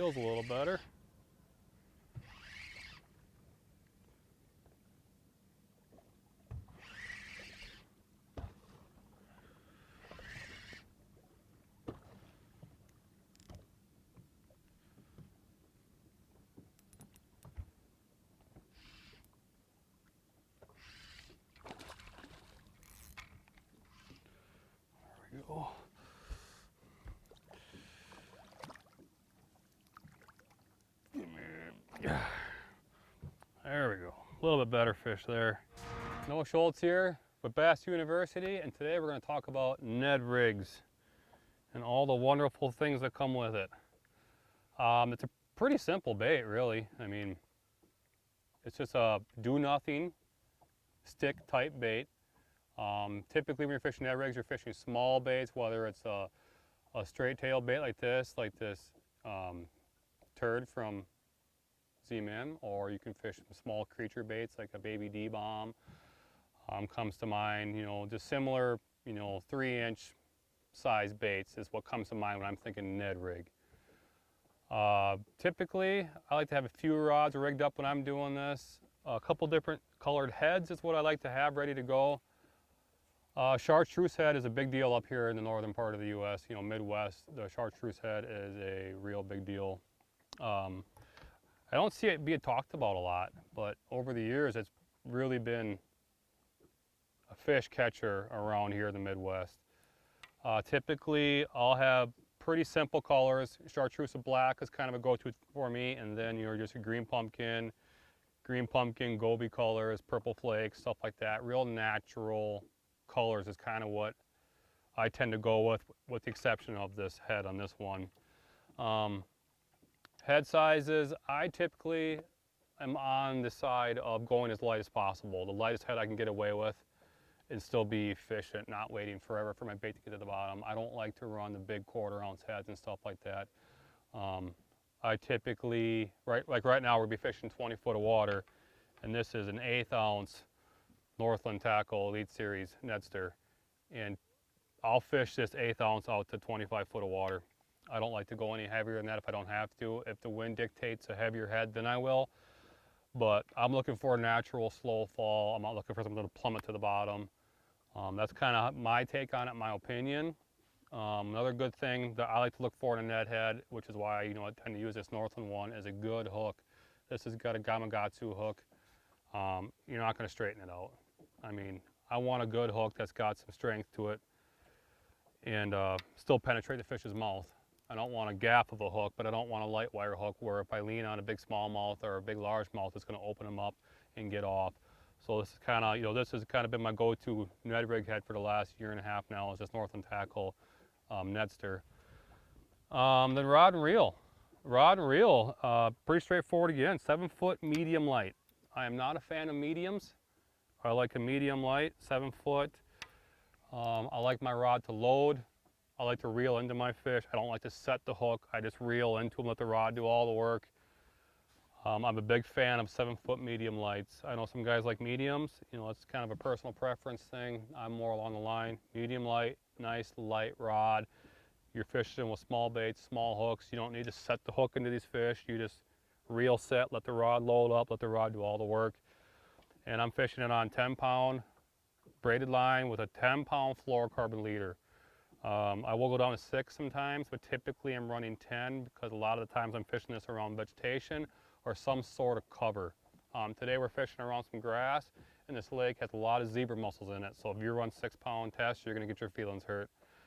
feels a little better. There we go. There we go. A little bit better fish there. Noah Schultz here with Bass University, and today we're going to talk about Ned rigs and all the wonderful things that come with it. It's a pretty simple bait, really. I mean, it's just a do-nothing stick type bait. Typically when you're fishing Ned rigs, you're fishing small baits, whether it's a straight tail bait like this turd from Z-Man, or you can fish some small creature baits like a baby D-bomb. Comes to mind, you know, just similar, you know, 3-inch size baits is what comes to mind when I'm thinking Ned rig. Typically, I like to have a few rods rigged up when I'm doing this. A couple different colored heads is what I like to have ready to go. Chartreuse head is a big deal up here in the northern part of the U.S. You know, Midwest, the chartreuse head is a real big deal. I don't see it being talked about a lot, but over the years it's really been a fish catcher around here in the Midwest. Typically I'll have pretty simple colors. Chartreuse black is kind of a go-to for me, and then you're just a green pumpkin, goby colors, purple flakes, stuff like that. Real natural colors is kind of what I tend to go with the exception of this head on this one. Head sizes, I typically am on the side of going as light as possible. The lightest head I can get away with and still be efficient, not waiting forever for my bait to get to the bottom. I don't like to run the big 1/4 ounce heads and stuff like that. I typically, like right now, we'll be fishing 20 foot of water, and this is an 1/8 ounce Northland Tackle Elite Series nedster, and I'll fish this 1/8 ounce out to 25 foot of water. I don't like to go any heavier than that if I don't have to. If the wind dictates a heavier head, then I will. But I'm looking for a natural slow fall. I'm not looking for something to plummet to the bottom. That's kind of my take on it, my opinion. Another good thing that I like to look for in a Ned head, which is why I tend to use this Northland one, is a good hook. This has got a gamakatsu hook. You're not going to straighten it out. I mean, I want a good hook that's got some strength to it and still penetrate the fish's mouth. I don't want a gap of a hook, but I don't want a light wire hook where if I lean on a big smallmouth or a big largemouth, it's going to open them up and get off. So this is kind of, this has kind of been my go-to Ned rig head for the last 1.5 years now, is this Northland Tackle nedster. Then rod and reel. Rod and reel, pretty straightforward again, 7 foot medium light. I am not a fan of mediums. I like a medium light, 7 foot. I like my rod to load. I like to reel into my fish. I don't like to set the hook. I just reel into them, let the rod do all the work. I'm a big fan of 7 foot medium lights. I know some guys like mediums. It's kind of a personal preference thing. I'm more along the line. Medium light, nice light rod. You're fishing with small baits, small hooks. You don't need to set the hook into these fish. You just reel set, let the rod load up, let the rod do all the work. And I'm fishing it on 10-pound braided line with a 10-pound fluorocarbon leader. I will go down to 6 sometimes, but typically I'm running 10 because a lot of the times I'm fishing this around vegetation or some sort of cover. Today we're fishing around some grass, and this lake has a lot of zebra mussels in it, so if you run 6-pound tests, you're going to get your feelings hurt.